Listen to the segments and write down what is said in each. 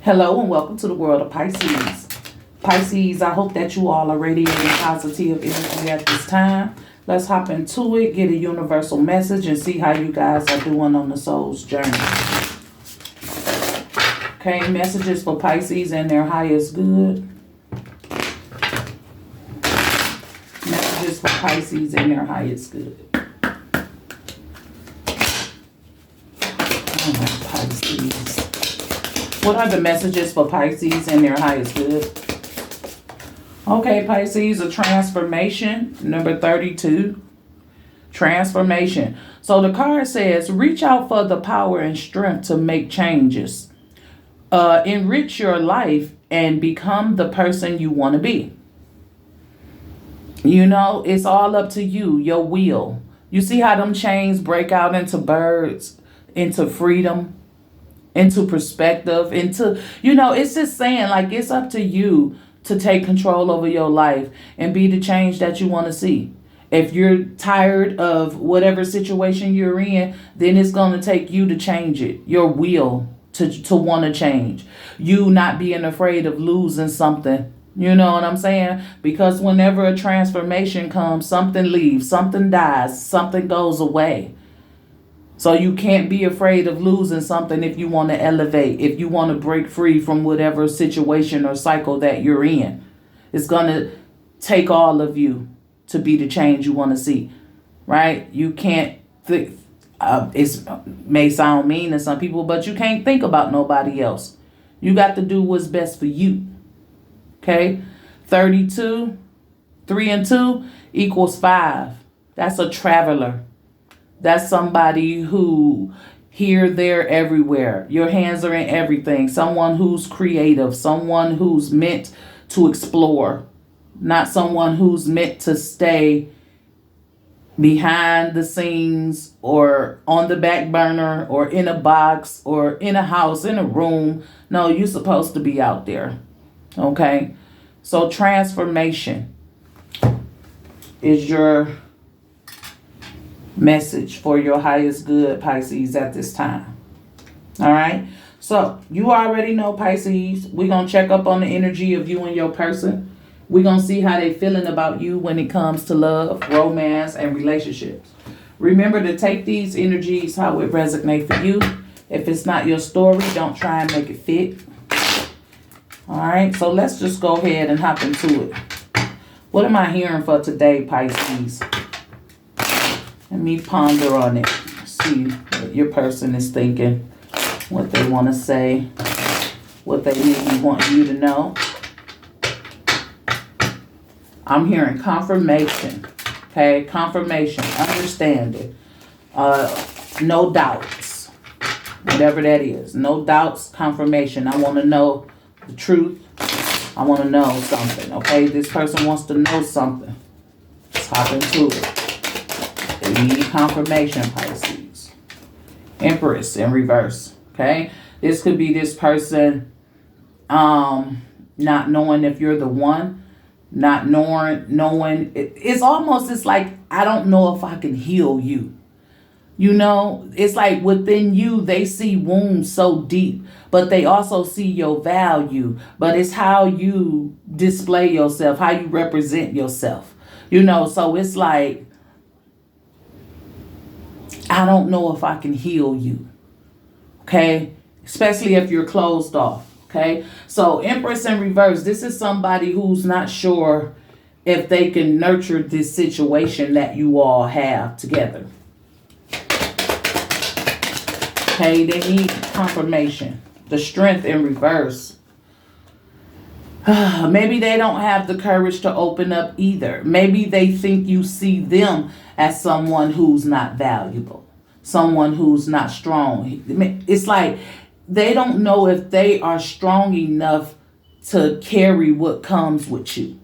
Hello and welcome to the world of Pisces. Pisces, I hope that you all are radiating positive energy at this time. Let's hop into it, get a universal message, and see how you guys are doing on the soul's journey. Okay, messages for Pisces and their highest good. Messages for Pisces and their highest good. Oh, Pisces. What are the messages for Pisces and their highest good? Okay, Pisces, a transformation, number 32. Transformation. So the card says, reach out for the power and strength to make changes. Enrich your life and become the person you want to be. You know, it's all up to you, your will. You see how them chains break out into birds, into freedom, into perspective, into, it's just saying, like, it's up to you to take control over your life and be the change that you want to see. If you're tired of whatever situation you're in, then it's going to take you to change it. Your will to want to change. You not being afraid of losing something. You know what I'm saying? Because whenever a transformation comes, something leaves, something dies, something goes away. So you can't be afraid of losing something if you want to elevate, if you want to break free from whatever situation or cycle that you're in. It's going to take all of you to be the change you want to see, right? You can't think, it may sound mean to some people, but you can't think about nobody else. You got to do what's best for you, okay? 32, 3 and 2 equals 5. That's a traveler. That's somebody who here, there, everywhere. Your hands are in everything. Someone who's creative. Someone who's meant to explore. Not someone who's meant to stay behind the scenes or on the back burner or in a box or in a house, in a room. No, you're supposed to be out there. Okay? So transformation is your message for your highest good, Pisces, at this time. All right. So you already know, Pisces, we're going to check up on the energy of you and your person. We're going to see how they feeling about you when it comes to love, romance, and relationships. Remember to take these energies how it resonates for you. If it's not your story, don't try and make it fit. All right. So let's just go ahead and hop into it. What am I hearing for today, Pisces? Let me ponder on it. See what your person is thinking, what they want to say, what they maybe want you to know. I'm hearing confirmation. Okay, confirmation, understanding, no doubts, whatever that is. No doubts, confirmation. I want to know the truth. I want to know something. Okay, this person wants to know something. Let's hop into it. They need confirmation, Pisces. Empress in reverse. Okay. This could be this person not knowing if you're the one. Not knowing. It's like, I don't know if I can heal you. You know, it's like within you, they see wounds so deep, but they also see your value. But it's how you display yourself, how you represent yourself. You know, so it's like, I don't know if I can heal you, okay? Especially if you're closed off, okay? So Empress in reverse, this is somebody who's not sure if they can nurture this situation that you all have together. Okay, they need confirmation. The Strength in reverse. Maybe they don't have the courage to open up either. Maybe they think you see them as someone who's not valuable, someone who's not strong. It's like they don't know if they are strong enough to carry what comes with you.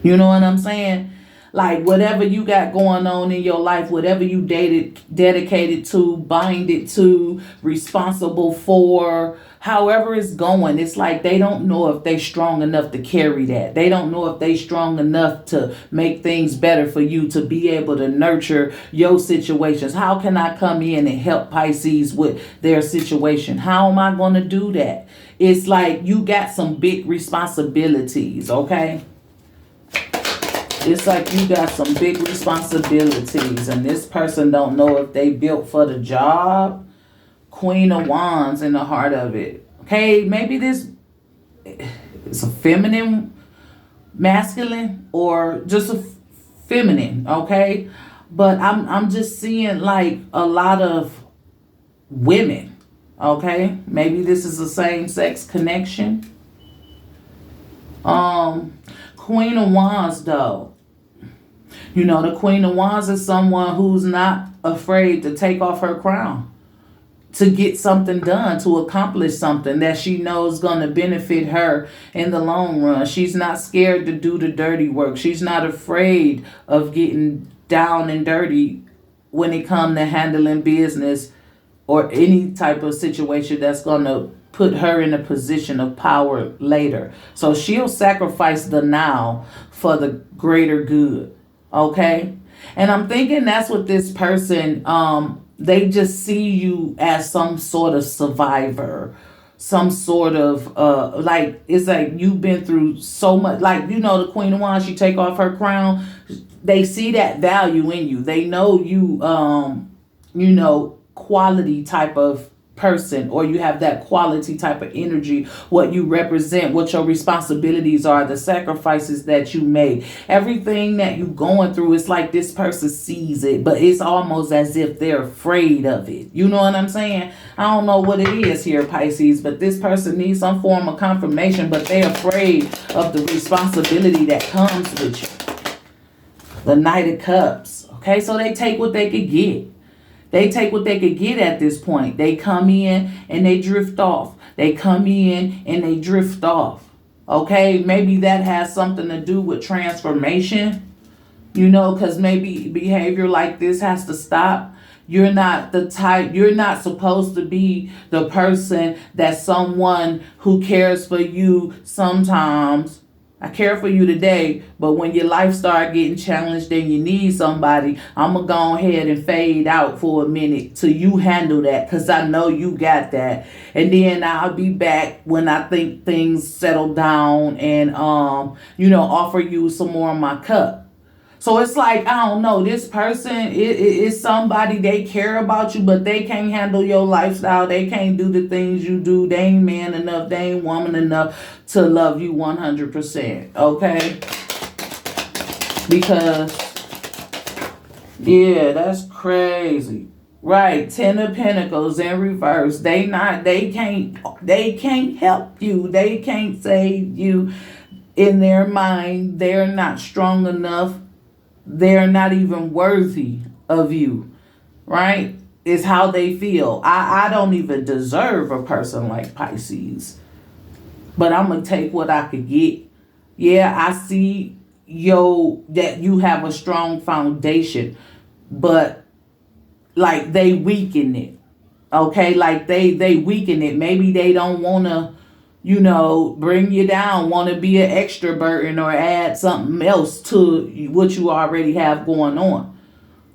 You know what I'm saying? Like whatever you got going on in your life, whatever you dedicated to, binded to, responsible for, however it's going, it's like they don't know if they strong enough to carry that. They don't know if they strong enough to make things better for you, to be able to nurture your situations. How can I come in and help Pisces with their situation? How am I going to do that? It's like you got some big responsibilities, okay? It's like you got some big responsibilities, and this person don't know if they built for the job. Queen of Wands in the heart of it. Okay, maybe this is a feminine, masculine, or just a feminine, okay? But I'm just seeing like a lot of women, okay? Maybe this is a same-sex connection. Queen of Wands though. You know, the Queen of Wands is someone who's not afraid to take off her crown, to get something done, to accomplish something that she knows is going to benefit her in the long run. She's not scared to do the dirty work. She's not afraid of getting down and dirty when it comes to handling business or any type of situation that's going to put her in a position of power later. So she'll sacrifice the now for the greater good. Okay? And I'm thinking that's what this person, they just see you as some sort of survivor, some sort of, like, it's like you've been through so much. Like, you know, the Queen of Wands, she take off her crown. They see that value in you. They know you, you know, quality type of person, or you have that quality type of energy, what you represent, what your responsibilities are, the sacrifices that you made, everything that you going through. It's like this person sees it, but it's almost as if they're afraid of it. You know what I'm saying? I don't know what it is here, Pisces, but this person needs some form of confirmation, but they're afraid of the responsibility that comes with you. The Knight of Cups. Okay, so they take what they could get. They take what they could get at this point. They come in and they drift off. They come in and they drift off. Okay, maybe that has something to do with transformation. You know, because maybe behavior like this has to stop. You're not the type, you're not supposed to be the person that someone who cares for you sometimes. I care for you today, but when your life start getting challenged and you need somebody, I'm going to go ahead and fade out for a minute till you handle that, because I know you got that. And then I'll be back when I think things settle down and, you know, offer you some more of my cup. So it's like, I don't know, this person is somebody, they care about you, but they can't handle your lifestyle. They can't do the things you do. They ain't man enough. They ain't woman enough to love you 100%. Okay? Because, yeah, that's crazy. Right, Ten of Pentacles in reverse. They can't help you. They can't save you. In their mind, they're not strong enough. They're not even worthy of you, right? Is how they feel. I don't even deserve a person like Pisces, but I'm going to take what I could get. Yeah, I see that you have a strong foundation, but like they weaken it. Okay, like they weaken it. Maybe they don't want to, you know, bring you down, want to be an extra burden or add something else to what you already have going on.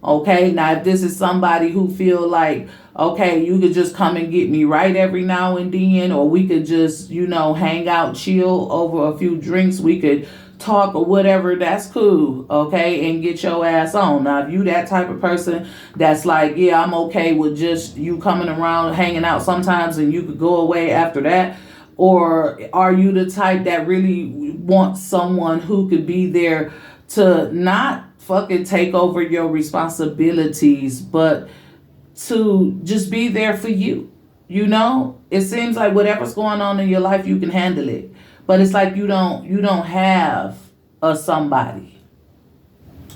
Okay, now if this is somebody who feel like, okay, you could just come and get me right every now and then, or we could just, you know, hang out, chill over a few drinks, we could talk or whatever, that's cool, okay, and get your ass on. Now if you that type of person that's like, yeah, I'm okay with just you coming around, hanging out sometimes and you could go away after that, or are you the type that really wants someone who could be there to not fucking take over your responsibilities, but to just be there for you? You know, it seems like whatever's going on in your life, you can handle it. But it's like you don't have a somebody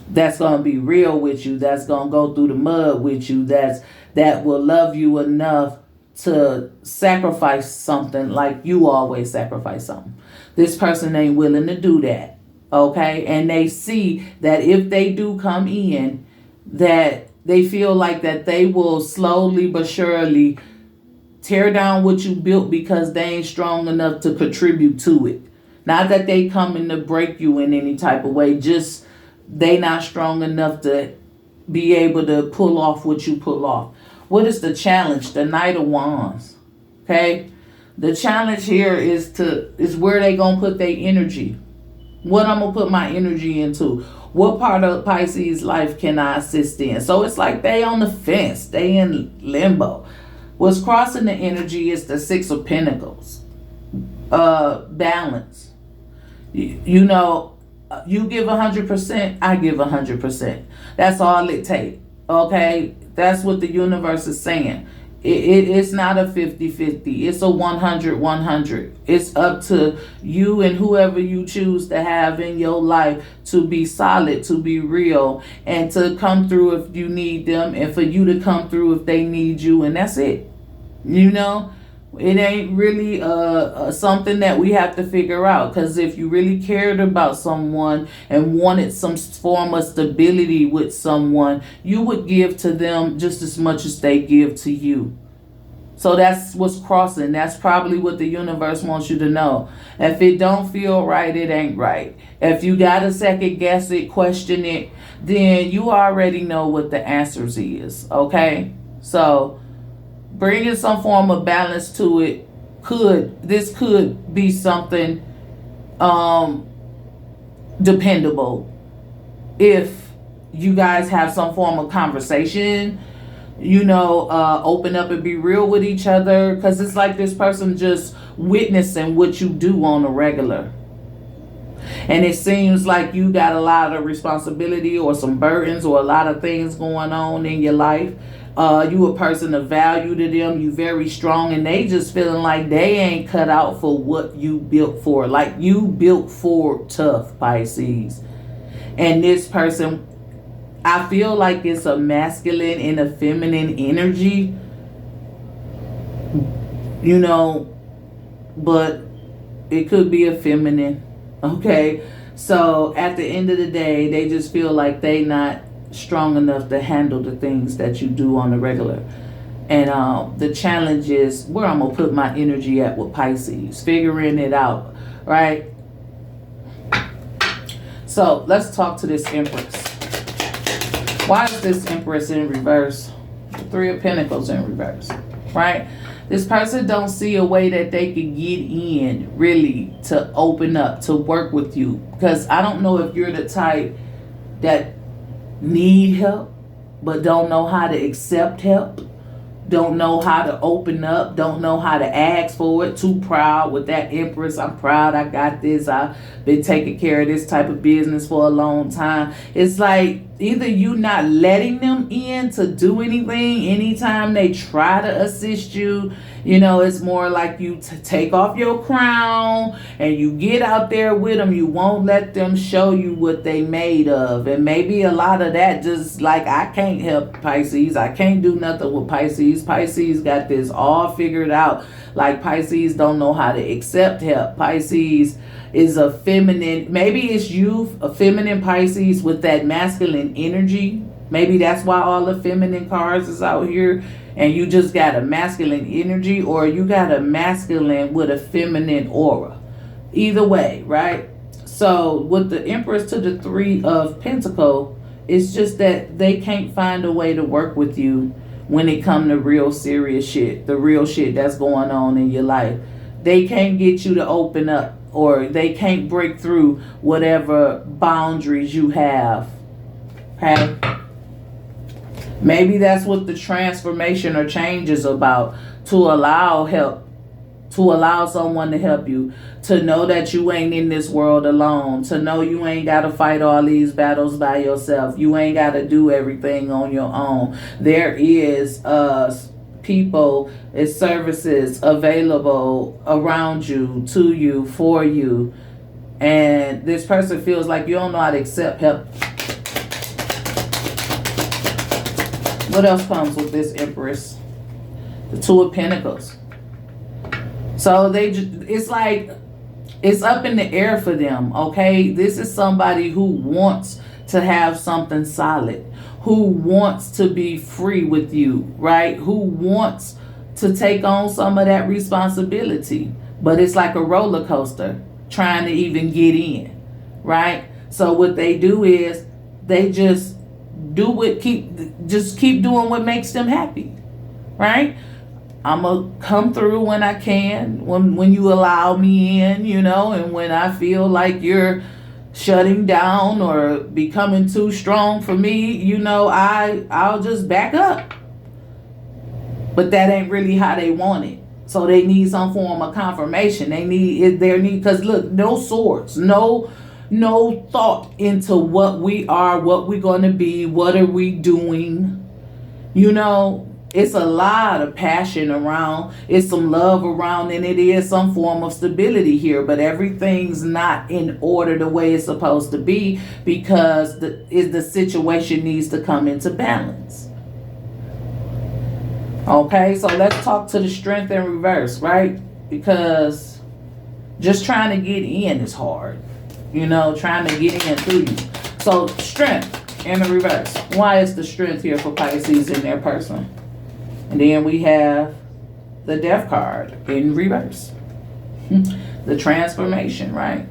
that's going to be real with you, that's going to go through the mud with you, that will love you enough to sacrifice something like you always sacrifice something. This person ain't willing to do that. Okay, and they see that if they do come in, that they feel like that they will slowly but surely tear down what you built because they ain't strong enough to contribute to it. Not that they coming to break you in any type of way, just they not strong enough to be able to pull off what you pull off. What is the challenge? The Knight of Wands. Okay? The challenge here is where they gonna put their energy. What I'm gonna put my energy into. What part of Pisces life can I assist in? So it's like they on the fence, they in limbo. What's crossing the energy is the Six of Pentacles. Balance. You know, you give 100%, I give 100%. That's all it takes. Okay? That's what the universe is saying. It's not a 50-50. It's a 100-100. It's up to you and whoever you choose to have in your life to be solid, to be real, and to come through if you need them, and for you to come through if they need you, and that's it. You know? It ain't really something that we have to figure out, because if you really cared about someone and wanted some form of stability with someone, you would give to them just as much as they give to you. So that's what's crossing. That's probably what the universe wants you to know. If it don't feel right, it ain't right. If you got to second guess it, question it, then you already know what the answers is. Okay? So bringing some form of balance to it this could be something dependable if you guys have some form of conversation, open up and be real with each other, because it's like this person just witnessing what you do on a regular, and it seems like you got a lot of responsibility or some burdens or a lot of things going on in your life. You a person of value to them. You very strong, and they just feeling like they ain't cut out for what you built for. Like you built for tough, Pisces. And this person, I feel like it's a masculine and a feminine energy, but it could be a feminine. Okay, so at the end of the day, they just feel like they not strong enough to handle the things that you do on the regular. And the challenge is where I'm gonna put my energy at with Pisces, figuring it out, right? So let's talk to this Empress. Why is this Empress in reverse? The Three of Pentacles in reverse, right? This person don't see a way that they could get in, really, to open up, to work with you. Because I don't know if you're the type that need help but don't know how to accept help, don't know how to open up, don't know how to ask for it, too proud. With that Empress, I'm proud, I got this, I've been taking care of this type of business for a long time. It's like either you not letting them in to do anything anytime they try to assist you. It's more like you take off your crown and you get out there with them. You won't let them show you what they made of. And maybe a lot of that just like, I can't help Pisces. I can't do nothing with Pisces. Pisces got this all figured out. Like Pisces don't know how to accept help. Pisces is a feminine, maybe it's you, a feminine Pisces with that masculine energy. Maybe that's why all the feminine cards is out here, and you just got a masculine energy, or you got a masculine with a feminine aura. Either way, right? So with the Empress to the Three of Pentacles, it's just that they can't find a way to work with you when it come to real serious shit, the real shit that's going on in your life. They can't get you to open up, or they can't break through whatever boundaries you have. Okay? Maybe that's what the transformation or change is about, to allow help, to allow someone to help you, to know that you ain't in this world alone, to know you ain't got to fight all these battles by yourself. You ain't got to do everything on your own. There is people, it's services available around you, to you, for you. And this person feels like you don't know how to accept help. What else comes with this Empress? The Two of Pentacles. So it's like It's up in the air for them, okay? This is somebody who wants to have something solid, who wants to be free with you, right? Who wants to take on some of that responsibility. But it's like a roller coaster trying to even get in, right? So what they do is they just keep doing what makes them happy, right? I'm gonna come through when I can, when you allow me in, and when I feel like you're shutting down or becoming too strong for me, I'll just back up. But that ain't really how they want it. So they need some form of confirmation. They need because look, no swords, no thought into what we are, what we're gonna be, what are we doing. It's a lot of passion around, it's some love around, and it is some form of stability here, but everything's not in order the way it's supposed to be because the situation needs to come into balance. Okay, so let's talk to the strength in reverse, right? Because just trying to get in is hard, trying to get in through you. So strength in the reverse. Why is the strength here for Pisces in their person? And then we have the Death card in reverse. The transformation, right?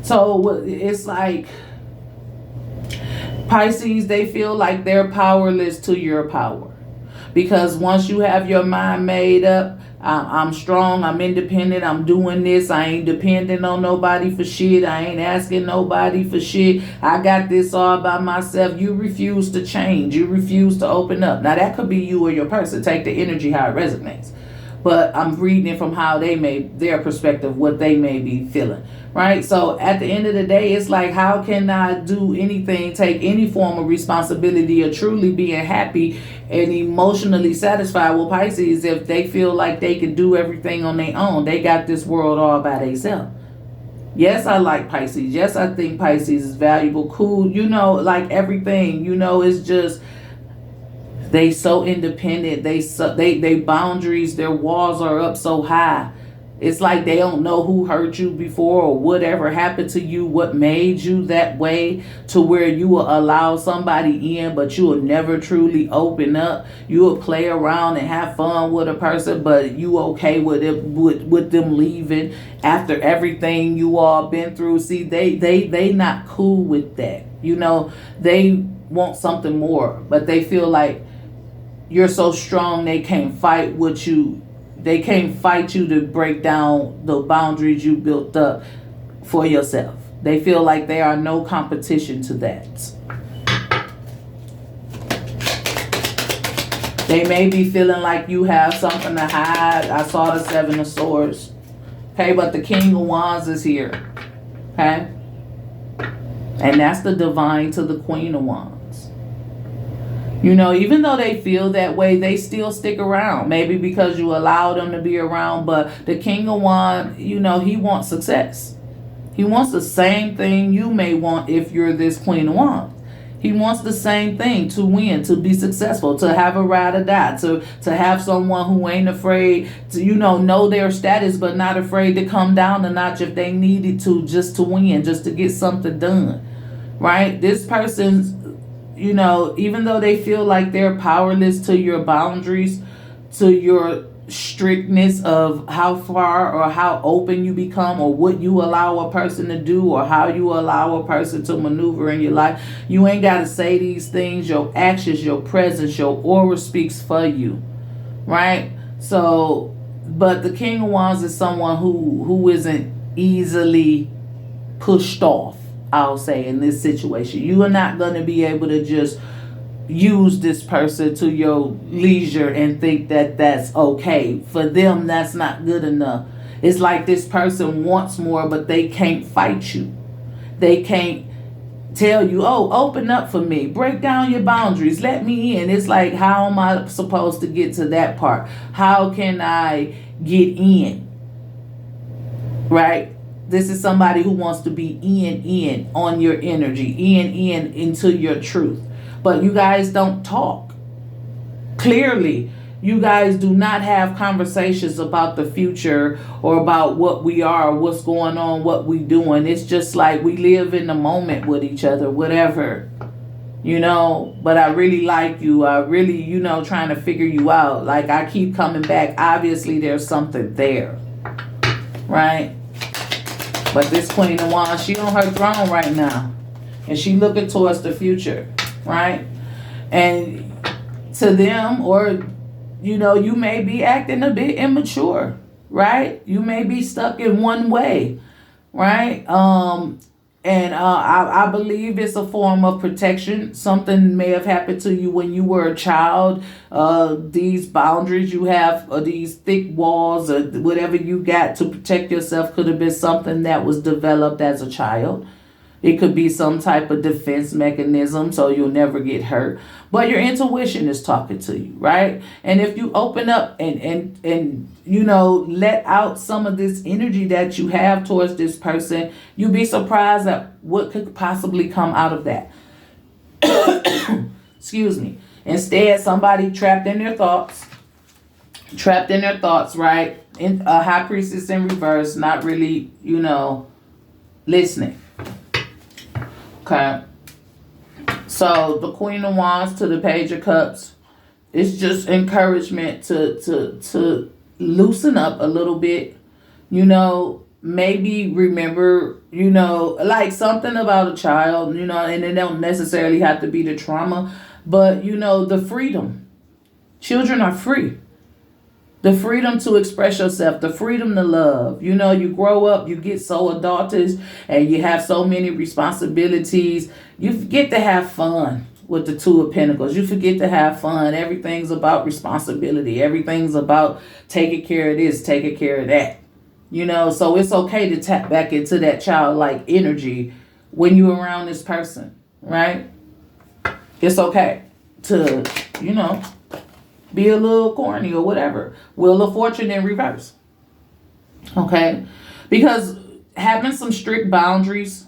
So it's like Pisces, they feel like they're powerless to your power. Because once you have your mind made up, I'm strong, I'm independent, I'm doing this, I ain't depending on nobody for shit, I ain't asking nobody for shit, I got this all by myself. You refuse to change, you refuse to open up. Now that could be you or your person, take the energy how it resonates. But I'm reading it from how their perspective, what they may be feeling, right? So at the end of the day, it's like, how can I do anything, take any form of responsibility or truly being happy and emotionally satisfied with Pisces if they feel like they can do everything on their own? They got this world all by themselves. Yes, I like Pisces. Yes, I think Pisces is valuable, cool, like everything, it's just, they so independent. They boundaries, their walls are up so high. It's like they don't know who hurt you before or whatever happened to you, what made you that way, to where you will allow somebody in, but you will never truly open up. You will play around and have fun with a person, but you okay with it, with them leaving after everything you all been through. See, they not cool with that. They want something more, but they feel like you're so strong they can't fight with you. They can't fight you to break down the boundaries you built up for yourself. They feel like they are no competition to that. They may be feeling like you have something to hide. I saw the Seven of Swords. Okay, but the King of Wands is here. Okay? And that's the divine to the Queen of Wands. Even though they feel that way, they still stick around. Maybe because you allow them to be around. But the King of Wands, he wants success. He wants the same thing you may want if you're this Queen of Wands. He wants the same thing, to win, to be successful, to have a ride or die, to have someone who ain't afraid to, know their status, but not afraid to come down a notch if they needed to, just to win, just to get something done. Right? This person's, even though they feel like they're powerless to your boundaries, to your strictness of how far or how open you become or what you allow a person to do or how you allow a person to maneuver in your life, you ain't got to say these things. Your actions, your presence, your aura speaks for you, right? So, but the King of Wands is someone who isn't easily pushed off. I'll say in this situation, you are not going to be able to just use this person to your leisure and think that that's okay. For them, that's not good enough. It's like this person wants more, but they can't fight you. They can't tell you, oh, open up for me, break down your boundaries, let me in. It's like, how am I supposed to get to that part? How can I get in? Right? This is somebody who wants to be in on your energy, into your truth. But you guys don't talk. Clearly, you guys do not have conversations about the future or about what we are, what's going on, what we doing. It's just like we live in the moment with each other, whatever. But I really like you. I really, trying to figure you out. Like, I keep coming back. Obviously, there's something there, right? But this Queen of Wands, she on her throne right now. And she looking towards the future, right? And to them, or, you may be acting a bit immature, right? You may be stuck in one way, right? I believe it's a form of protection. Something may have happened to you when you were a child. These boundaries you have, or these thick walls, or whatever you got to protect yourself, could have been something that was developed as a child. It could be some type of defense mechanism so you'll never get hurt. But your intuition is talking to you, right? And if you open up and let out some of this energy that you have towards this person, you'll be surprised at what could possibly come out of that. Excuse me. Instead, somebody trapped in their thoughts, right? In a high priestess in reverse, not really, listening. Okay. So the Queen of Wands to the Page of Cups, it's just encouragement to loosen up a little bit. Maybe remember, like something about a child, and it don't necessarily have to be the trauma, but the freedom. Children are free. The freedom to express yourself, the freedom to love. You grow up, you get so adultish, and you have so many responsibilities. You forget to have fun with the Two of Pentacles. You forget to have fun. Everything's about responsibility. Everything's about taking care of this, taking care of that. So it's okay to tap back into that childlike energy when you're around this person, right? It's okay to, be a little corny or whatever. Wheel of Fortune in reverse. Okay? Because having some strict boundaries,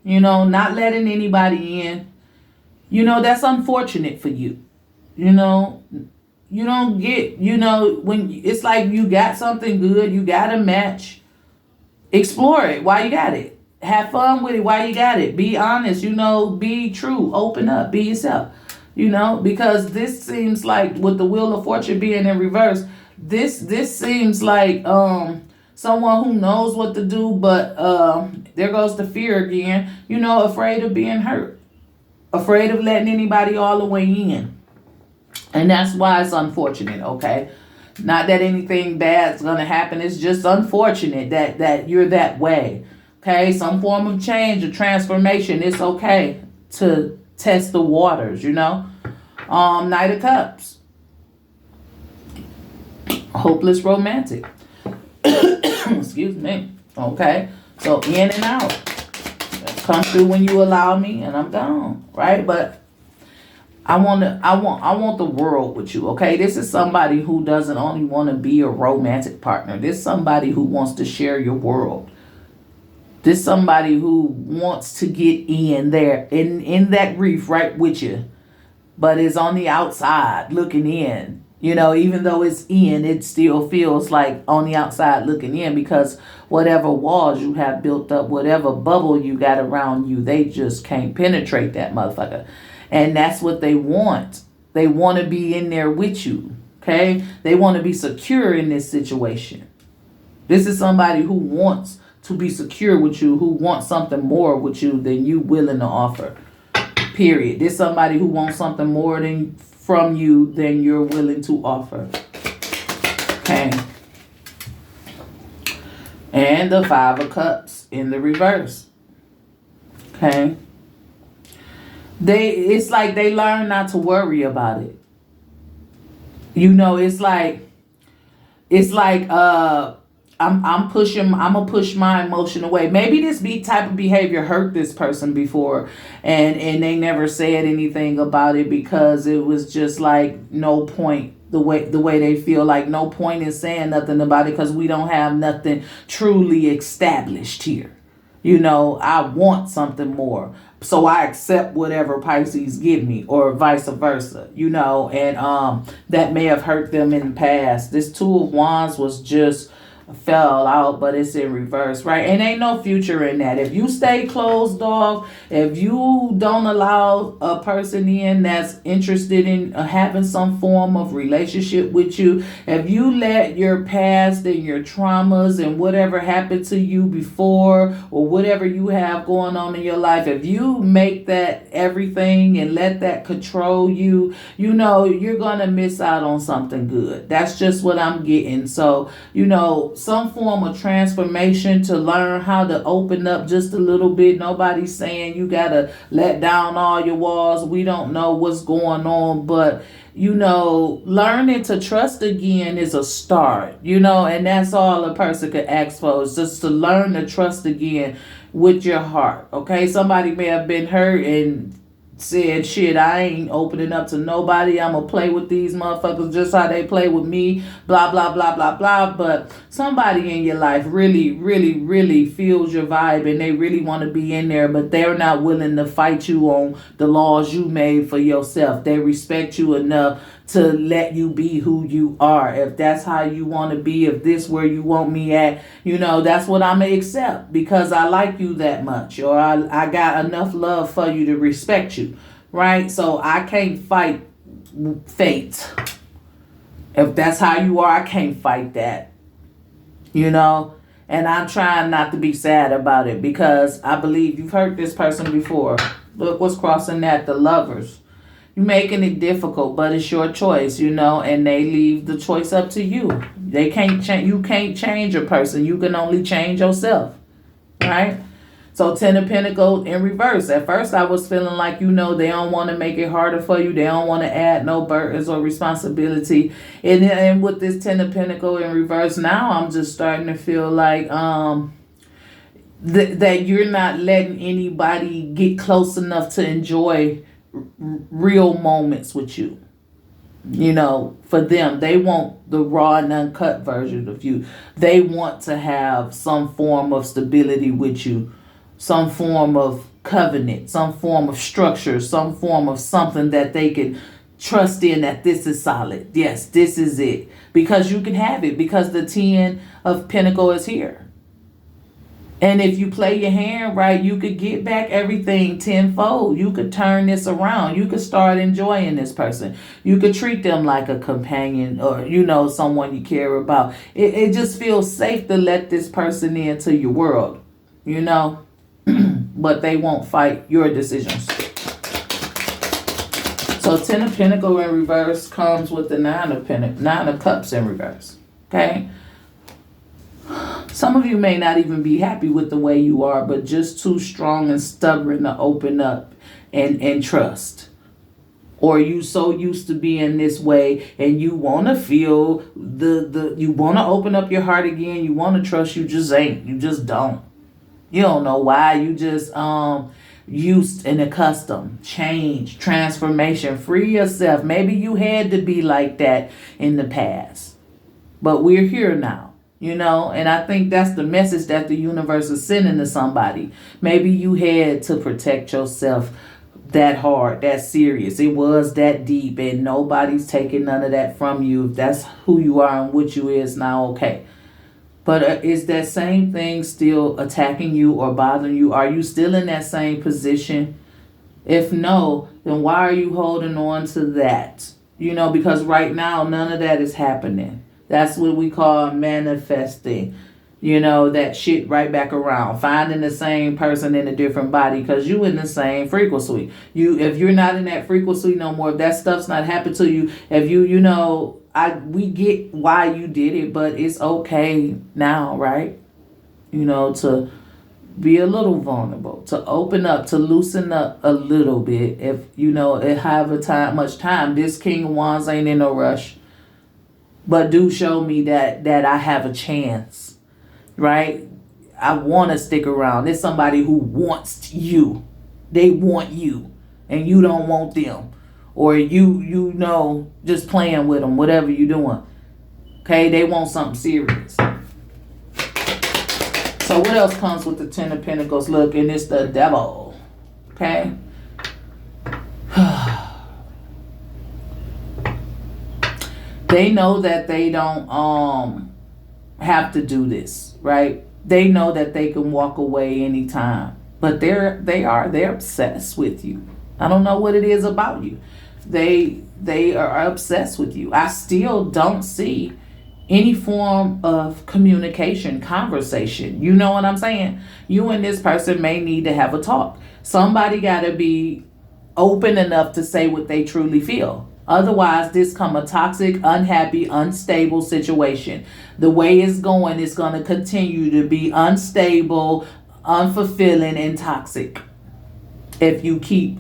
not letting anybody in, that's unfortunate for you. You don't get, when it's like you got something good, you got a match, explore it while you got it. Have fun with it while you got it. Be honest, be true, open up, be yourself. Because this seems like, with the Wheel of Fortune being in reverse, this seems like someone who knows what to do, but there goes the fear again, afraid of being hurt, afraid of letting anybody all the way in. And that's why it's unfortunate, okay? Not that anything bad's gonna happen, it's just unfortunate that you're that way, okay? Some form of change or transformation, it's okay to test the waters, Knight of Cups. Hopeless romantic. Excuse me. Okay. So in and out. Come through when you allow me and I'm gone. Right? But I want the world with you. Okay. This is somebody who doesn't only want to be a romantic partner. This is somebody who wants to share your world. This somebody who wants to get in there, in that reef right with you, but is on the outside looking in. Even though it's in, it still feels like on the outside looking in, because whatever walls you have built up, whatever bubble you got around you, they just can't penetrate that motherfucker. And that's what they want. They want to be in there with you, okay? They want to be secure in this situation. This is somebody who wants to be secure with you, who wants something more with you than you willing to offer. Period. This is somebody who wants something more from you than you're willing to offer. Okay. And the Five of Cups in the reverse. Okay. It's like they learn not to worry about it. It's like I'm gonna push my emotion away. Maybe this type of behavior hurt this person before, and they never said anything about it because it was just like no point. The way they feel, like no point in saying nothing about it because we don't have nothing truly established here. I want something more. So I accept whatever Pisces give me, or vice versa, and that may have hurt them in the past. This Two of Wands was just fell out, but it's in reverse, right? And ain't no future in that. If you stay closed off, if you don't allow a person in that's interested in having some form of relationship with you, if you let your past and your traumas and whatever happened to you before, or whatever you have going on in your life, if you make that everything and let that control you, you're gonna miss out on something good. That's just what I'm getting. So, some form of transformation to learn how to open up just a little bit. Nobody's saying you gotta let down all your walls. We don't know what's going on, but learning to trust again is a start, and that's all a person could ask for, is just to learn to trust again with your heart. Okay, somebody may have been hurt and said, shit, I ain't opening up to nobody. I'm gonna play with these motherfuckers just how they play with me, blah, blah, blah, blah, blah. But somebody in your life really, really, really feels your vibe, and they really want to be in there, but they're not willing to fight you on the laws you made for yourself. They respect you enough to let you be who you are. If that's how you want to be, if this where you want me at, that's what I'm gonna accept, because I like you that much, or I got enough love for you to respect you, right? So I can't fight fate. If that's how you are, I can't fight that, and I'm trying not to be sad about it, because I believe you've hurt this person before. Look what's crossing that, the Lovers. You're making it difficult, but it's your choice, and they leave the choice up to you. They can't change. You can't change a person. You can only change yourself, right? So 10 of Pentacles in reverse. At first, I was feeling like, they don't want to make it harder for you. They don't want to add no burdens or responsibility. And with this 10 of Pentacles in reverse, now I'm just starting to feel like that you're not letting anybody get close enough to enjoy real moments with you. For them, they want the raw and uncut version of you. They want to have some form of stability with you, some form of covenant, some form of structure, some form of something that they can trust in, that this is solid. Yes, this is it. Because you can have it, because the 10 of Pentacles is here. And if you play your hand right, you could get back everything tenfold. You could turn this around. You could start enjoying this person. You could treat them like a companion, or, someone you care about. It just feels safe to let this person into your world, but they won't fight your decisions. So 10 of Pentacles in reverse comes with the 9 of Cups in reverse. Okay? Some of you may not even be happy with the way you are, but just too strong and stubborn to open up and trust. Or you so used to being this way, and you want to feel you want to open up your heart again. You want to trust, you just ain't. You just don't. You don't know why. You just used and accustomed. Change, transformation, free yourself. Maybe you had to be like that in the past, but we're here now. And I think that's the message that the universe is sending to somebody. Maybe you had to protect yourself that hard, that serious. It was that deep, and nobody's taking none of that from you. If that's who you are and what you is now, okay. But is that same thing still attacking you or bothering you? Are you still in that same position? If no, then why are you holding on to that? Because right now, none of that is happening. That's what we call manifesting. That shit right back around. Finding the same person in a different body, because you in the same frequency. If you're not in that frequency no more, if that stuff's not happened to you, if we get why you did it, but it's okay now, right? To be a little vulnerable, to open up, to loosen up a little bit. If it have much time. This King of Wands ain't in no rush. But do show me that I have a chance, right? I want to stick around. There's somebody who wants you. They want you, and you don't want them. Or just playing with them, whatever you're doing. Okay, they want something serious. So what else comes with the 10 of Pentacles? Look, and it's the Devil. Okay? They know that they don't have to do this, right? They know that they can walk away anytime. But they're obsessed with you. I don't know what it is about you. They are obsessed with you. I still don't see any form of communication, conversation. You know what I'm saying? You and this person may need to have a talk. Somebody got to be open enough to say what they truly feel. Otherwise, this come a toxic, unhappy, unstable situation. The way it's going is going to continue to be unstable, unfulfilling, and toxic. If you keep,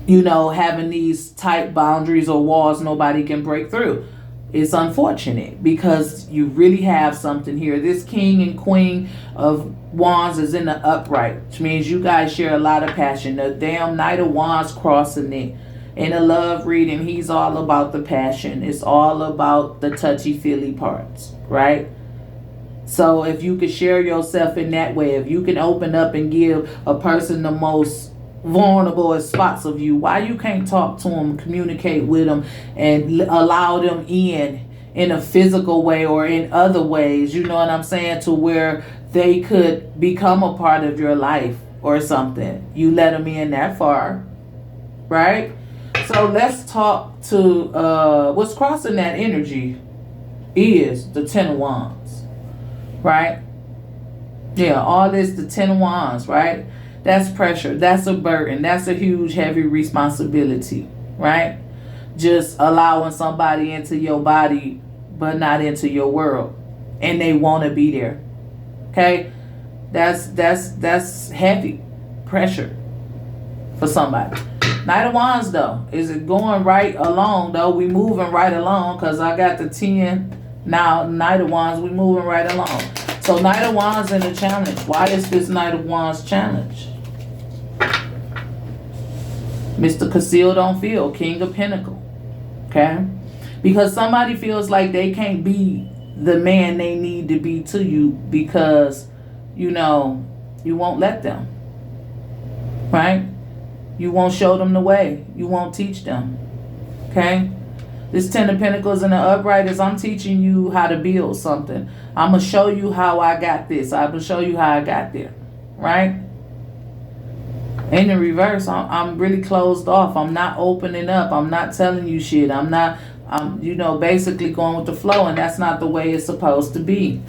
having these tight boundaries or walls nobody can break through. It's unfortunate because you really have something here. This king and queen of wands is in the upright, which means you guys share a lot of passion. The damn knight of wands crossing it. In a love reading, he's all about the passion. It's all about the touchy-feely parts, right? So if you could share yourself in that way, if you can open up and give a person the most vulnerable spots of you, why you can't talk to them, communicate with them, and allow them in a physical way or in other ways, you know what I'm saying, to where they could become a part of your life or something. You let them in that far, right? So let's talk to what's crossing that energy is the Ten of Wands, right? Yeah, all this, the Ten of Wands, right? That's pressure. That's a burden. That's a huge, heavy responsibility, right? Just allowing somebody into your body, but not into your world, and they want to be there. Okay, that's heavy pressure for somebody. Knight of Wands, though, is it going right along? Though we moving right along, cause I got the 10 now. Knight of Wands, we moving right along. So Knight of Wands in the challenge. Why is this Knight of Wands challenge? Mr. Conceal don't feel, King of Pentacle. Okay? Because somebody feels like they can't be the man they need to be to you because, you won't let them. Right? You won't show them the way. You won't teach them. Okay? This Ten of Pentacles in the upright is I'm teaching you how to build something. I'm going to show you how I got this. I'm going to show you how I got there. Right? In the reverse, I'm really closed off. I'm not opening up. I'm not telling you shit. I'm basically going with the flow, and that's not the way it's supposed to be.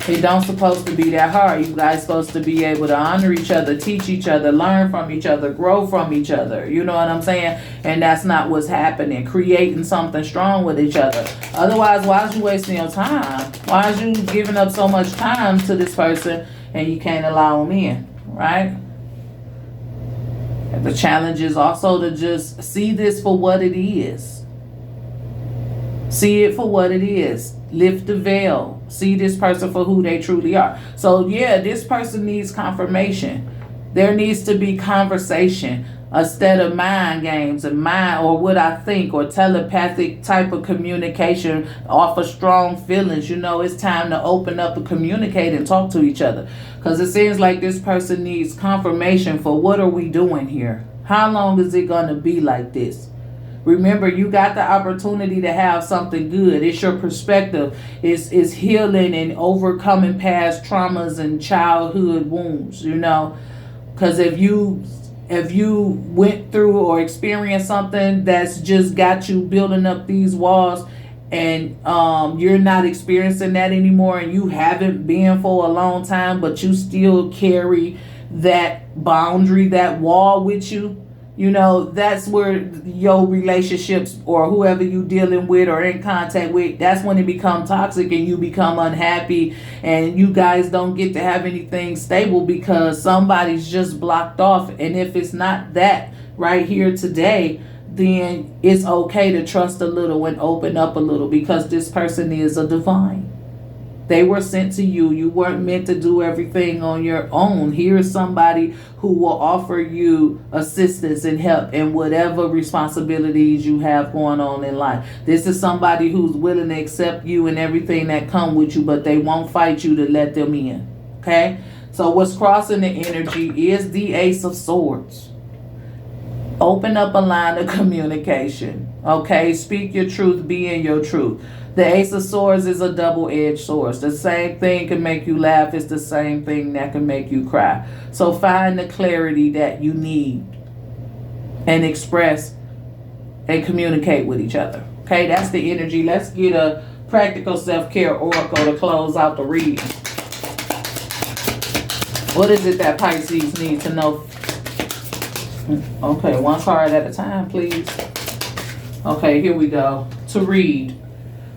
It don't supposed to be that hard. You guys supposed to be able to honor each other, teach each other, learn from each other, grow from each other. You know what I'm saying? And that's not what's happening. Creating something strong with each other. Otherwise, why is you wasting your time? Why is you giving up so much time to this person and you can't allow them in? Right? The challenge is also to just see this for what it is. See it for what it is. Lift the veil. See this person for who they truly are. So yeah, this person needs confirmation. There needs to be conversation instead of mind games and mind or what I think or telepathic type of communication off of strong feelings. It's time to open up and communicate and talk to each other. Because it seems like this person needs confirmation for what are we doing here? How long is it going to be like this? Remember, you got the opportunity to have something good. It's your perspective. It's healing and overcoming past traumas and childhood wounds, Because if you went through or experienced something that's just got you building up these walls and you're not experiencing that anymore and you haven't been for a long time, but you still carry that boundary, that wall with you, that's where your relationships or whoever you dealing with or in contact with, that's when it becomes toxic and you become unhappy and you guys don't get to have anything stable because somebody's just blocked off. And if it's not that right here today, then it's okay to trust a little and open up a little because this person is a divine. They were sent to you. You weren't meant to do everything on your own. Here's somebody who will offer you assistance and help in whatever responsibilities you have going on in life. This is somebody who's willing to accept you and everything that come with you, but they won't fight you to let them in. Okay? So what's crossing the energy is the Ace of Swords. Open up a line of communication. Okay? Speak your truth, be in your truth. The Ace of Swords is a double-edged sword. The same thing can make you laugh. It's the same thing that can make you cry. So find the clarity that you need and express and communicate with each other. Okay? That's the energy. Let's get a practical self-care oracle to close out the reading. What is it that Pisces need to know? Okay, one card at a time, please. Okay, here we go. To read.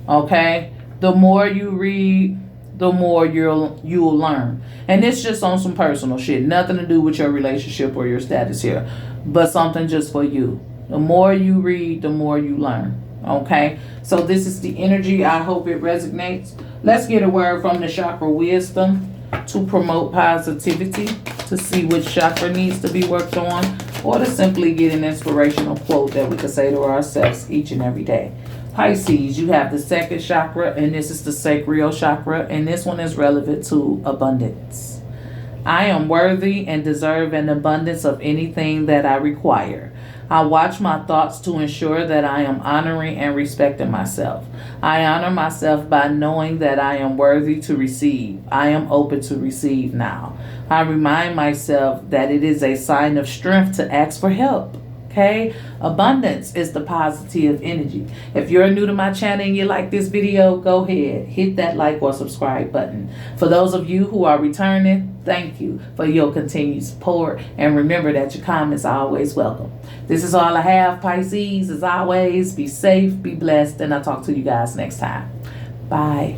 Okay? The more you read, the more you'll learn. And it's just on some personal shit. Nothing to do with your relationship or your status here. But something just for you. The more you read, the more you learn. Okay? So this is the energy. I hope it resonates. Let's get a word from the chakra wisdom to promote positivity, to see which chakra needs to be worked on, or to simply get an inspirational quote that we can say to ourselves each and every day. Pisces, you have the second chakra, and this is the sacral chakra, and this one is relevant to abundance. I am worthy and deserve an abundance of anything that I require. I watch my thoughts to ensure that I am honoring and respecting myself. I honor myself by knowing that I am worthy to receive. I am open to receive now. I remind myself that it is a sign of strength to ask for help. Okay? Abundance is the positive energy. If you're new to my channel and you like this video, go ahead, hit that like or subscribe button. For those of you who are returning, thank you for your continued support. And remember that your comments are always welcome. This is all I have, Pisces. As always, be safe, be blessed, and I'll talk to you guys next time. Bye.